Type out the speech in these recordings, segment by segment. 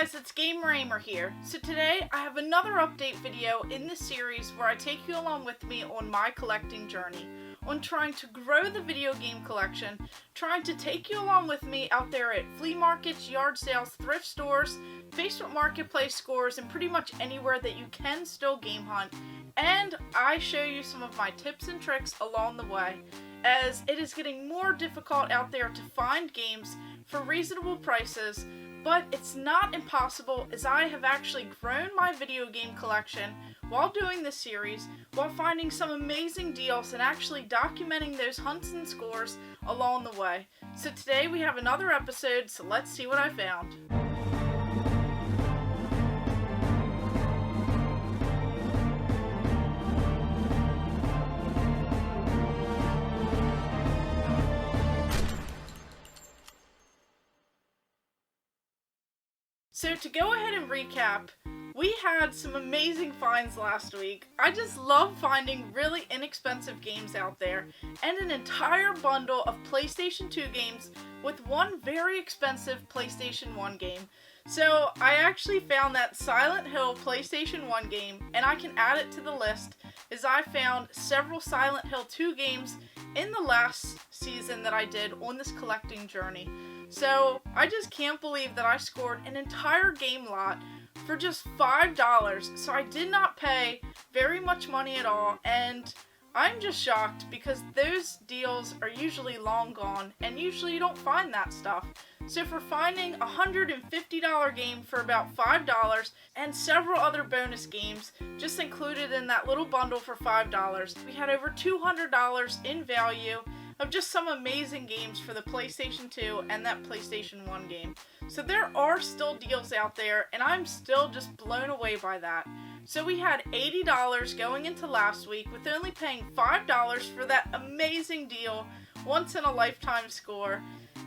guys, it's Ahmer here. So today I have another update video in this series where I take you along with me on my collecting journey, on trying to grow the video game collection, trying to take you along with me out there at flea markets, yard sales, thrift stores, Facebook Marketplace stores, and pretty much anywhere that you can still game hunt. And I show you some of my tips and tricks along the way, as it is getting more difficult out there to find games for reasonable prices. But it's not impossible, as I have actually grown my video game collection while doing this series, while finding some amazing deals and actually documenting those hunts and scores along the way. So today we have another episode, so let's see what I found. So to go ahead and recap, we had some amazing finds last week. I just love finding really inexpensive games out there, and an entire bundle of PlayStation 2 games with one very expensive PlayStation 1 game. So I actually found that Silent Hill PlayStation 1 game, and I can add it to the list, as I found several Silent Hill 2 games in the last season that I did on this collecting journey. So I just can't believe that I scored an entire game lot for just $5. So I did not pay very much money at all, and I'm just shocked because those deals are usually long gone, and usually you don't find that stuff. So for finding a $150 game for about $5 and several other bonus games just included in that little bundle for $5, we had over $200 in value of just some amazing games for the PlayStation 2 and that PlayStation 1 game. So there are still deals out there, and I'm still just blown away by that. So we had $80 going into last week with only paying $5 for that amazing deal, once in a lifetime score.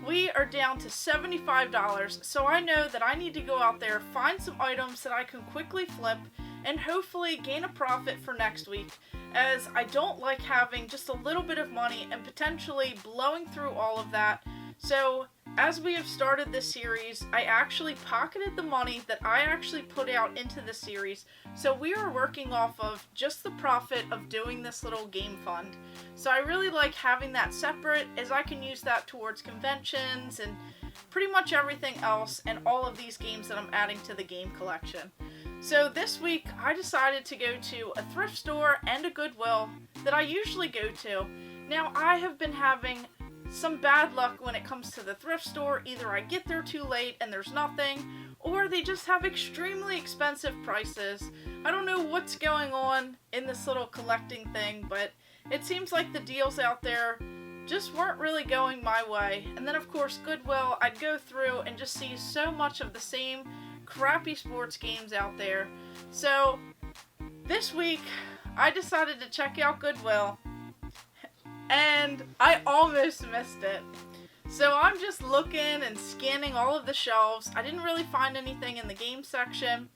We are down to $75, so I know that I need to go out there, find some items that I can quickly flip, and hopefully gain a profit for next week, as I don't like having just a little bit of money and potentially blowing through all of that. So as we have started this series, I actually pocketed the money that I actually put out into the series, so we are working off of just the profit of doing this little game fund. So I really like having that separate, as I can use that towards conventions and pretty much everything else, and all of these games that I'm adding to the game collection. So this week I decided to go to a thrift store and a Goodwill that I usually go to. Now I have been having some bad luck when it comes to the thrift store. Either I get there too late and there's nothing, or they just have extremely expensive prices. I don't know what's going on in this little collecting thing, but it seems like the deals out there just weren't really going my way. And then of course Goodwill, I'd go through and just see so much of the same crappy sports games out there. So this week I decided to check out Goodwill, and I almost missed it. So I'm just looking and scanning all of the shelves. I didn't really find anything in the game section,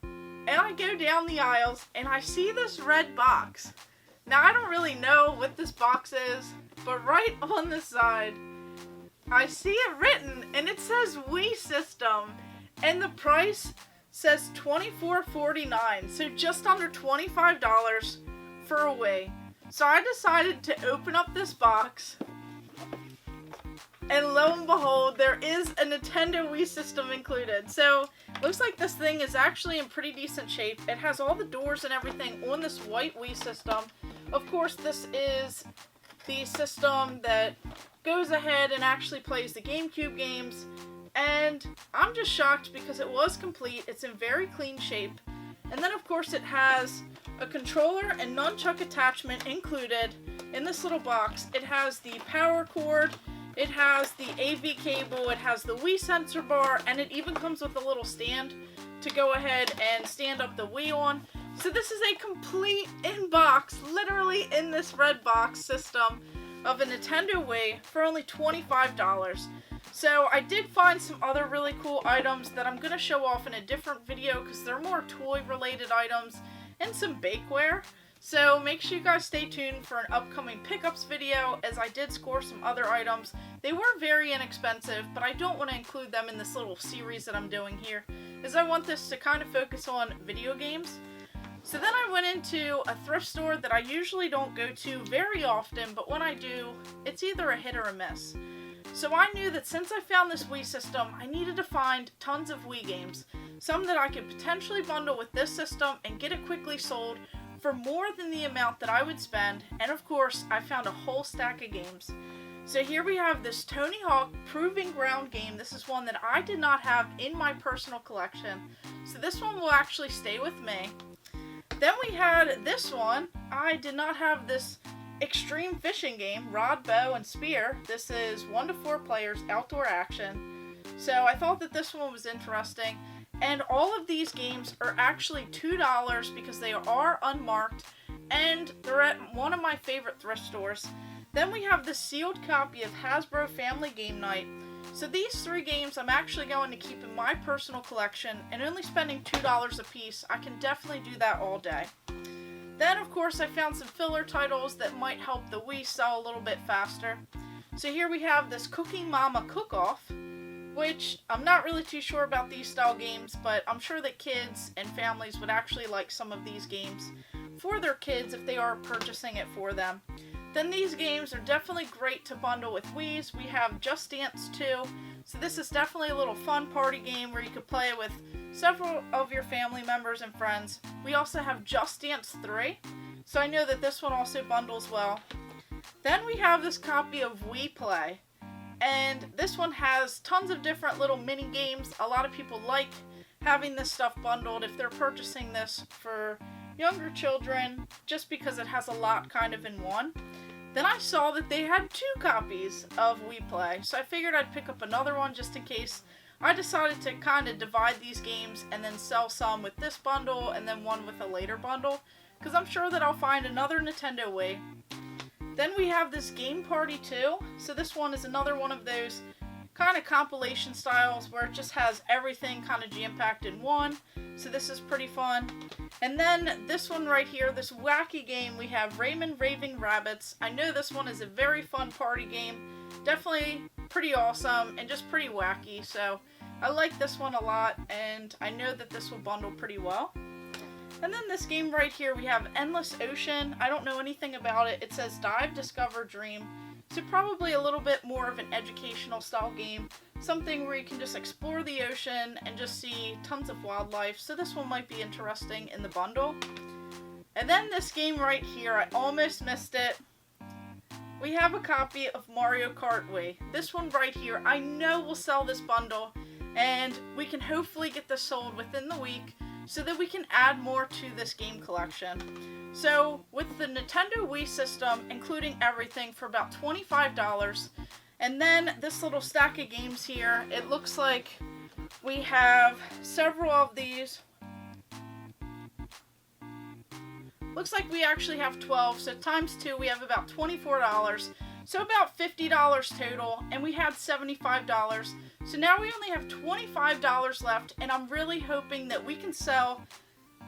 and I go down the aisles and I see this red box. Now I don't really know what this box is, but right on the side I see it written, and it says Wii System, and the price says $24.49, so just under $25 for a Wii. So I decided to open up this box, and lo and behold, there is a Nintendo Wii System included. So looks like this thing is actually in pretty decent shape. It has all the doors and everything on this white Wii System. Of course, this is the system that goes ahead and actually plays the GameCube games. And I'm just shocked because it was complete. It's in very clean shape. And then of course it has a controller and nunchuck attachment included in this little box. It has the power cord, it has the AV cable, it has the Wii sensor bar, and it even comes with a little stand to go ahead and stand up the Wii on. So this is a complete in-box, literally in this red box system of a Nintendo Wii for only $25. So I did find some other really cool items that I'm going to show off in a different video, because they're more toy related items and some bakeware. So make sure you guys stay tuned for an upcoming pickups video, as I did score some other items. They were very inexpensive, but I don't want to include them in this little series that I'm doing here, as I want this to kind of focus on video games. So then I went into a thrift store that I usually don't go to very often, but when I do, it's either a hit or a miss. So I knew that since I found this Wii system, I needed to find tons of Wii games, some that I could potentially bundle with this system and get it quickly sold for more than the amount that I would spend, and of course, I found a whole stack of games. So here we have this Tony Hawk Proving Ground game. This is one that I did not have in my personal collection, so this one will actually stay with me. Then we had this one. I did not have this extreme fishing game, Rod, Bow, and Spear. This is 1 to 4 players, outdoor action. So I thought that this one was interesting. And all of these games are actually $2 because they are unmarked, and they're at one of my favorite thrift stores. Then we have the sealed copy of Hasbro Family Game Night. So these 3 games I'm actually going to keep in my personal collection, and only spending $2 a piece, I can definitely do that all day. Then of course I found some filler titles that might help the Wii sell a little bit faster. So here we have this Cooking Mama Cook-Off, which I'm not really too sure about these style games, but I'm sure that kids and families would actually like some of these games for their kids if they are purchasing it for them. Then these games are definitely great to bundle with Wii's. We have Just Dance 2, so this is definitely a little fun party game where you could play with several of your family members and friends. We also have Just Dance 3, so I know that this one also bundles well. Then we have this copy of Wii Play, and this one has tons of different little mini games. A lot of people like having this stuff bundled if they're purchasing this for younger children, just because it has a lot kind of in one. Then I saw that they had 2 copies of Wii Play, so I figured I'd pick up another one just in case I decided to kind of divide these games and then sell some with this bundle and then one with a later bundle, because I'm sure that I'll find another Nintendo Wii. Then we have this Game Party 2, so this one is another one of those kind of compilation styles where it just has everything kind of jam-packed in one, so this is pretty fun. And then this one right here, this wacky game, we have Raymond Raving Rabbits. I know this one is a very fun party game, definitely pretty awesome and just pretty wacky, so I like this one a lot, and I know that this will bundle pretty well. And then this game right here, we have Endless Ocean. I don't know anything about it. It says Dive, Discover, Dream. So probably a little bit more of an educational style game. Something where you can just explore the ocean and just see tons of wildlife. So this one might be interesting in the bundle. And then this game right here, I almost missed it. We have a copy of Mario Kart Wii. This one right here, I know will sell this bundle, and we can hopefully get this sold within the week, so that we can add more to this game collection. So with the Nintendo Wii system, including everything, for about $25, and then this little stack of games here, it looks like we have several of these. Looks like we actually have 12, so times 2 we have about $24. So about $50 total, and we had $75. So now we only have $25 left, and I'm really hoping that we can sell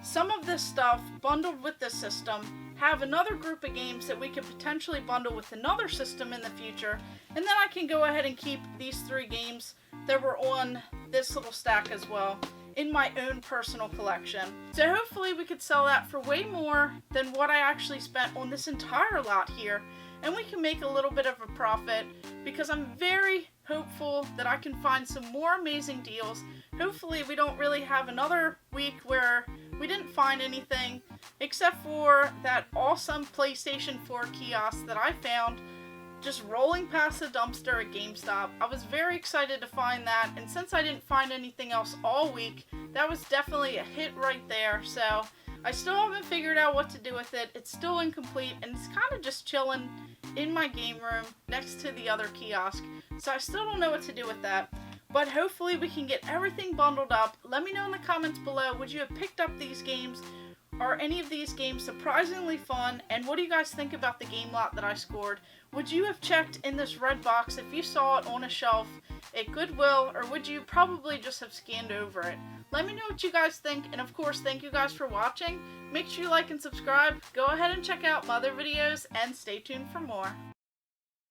some of this stuff bundled with this system, have another group of games that we could potentially bundle with another system in the future, and then I can go ahead and keep these 3 games that were on this little stack as well in my own personal collection. So hopefully we could sell that for way more than what I actually spent on this entire lot here, and we can make a little bit of a profit, because I'm very hopeful that I can find some more amazing deals. Hopefully we don't really have another week where we didn't find anything, except for that awesome PlayStation 4 kiosk that I found just rolling past the dumpster at GameStop. I was very excited to find that, and since I didn't find anything else all week, that was definitely a hit right there. So I still haven't figured out what to do with it. It's still incomplete, and it's kind of just chilling in my game room next to the other kiosk. So I still don't know what to do with that. But hopefully we can get everything bundled up. Let me know in the comments below, would you have picked up these games? Are any of these games surprisingly fun? And what do you guys think about the game lot that I scored? Would you have checked in this red box if you saw it on a shelf at Goodwill, or would you probably just have scanned over it? Let me know what you guys think, and of course, thank you guys for watching. Make sure you like and subscribe. Go ahead and check out my other videos, and stay tuned for more.